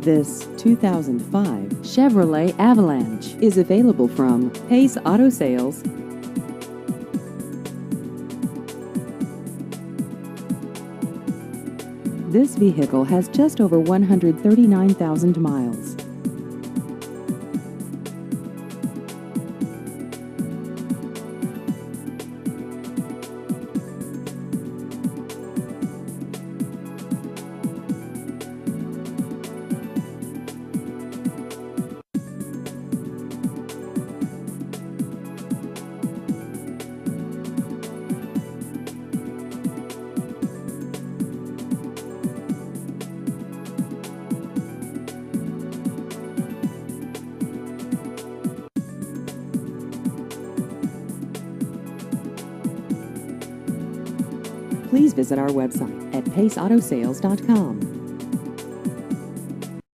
This 2005 Chevrolet Avalanche is available from Pace Auto Sales. This vehicle has just over 139,000 miles. Please visit our website at paceautosales.com.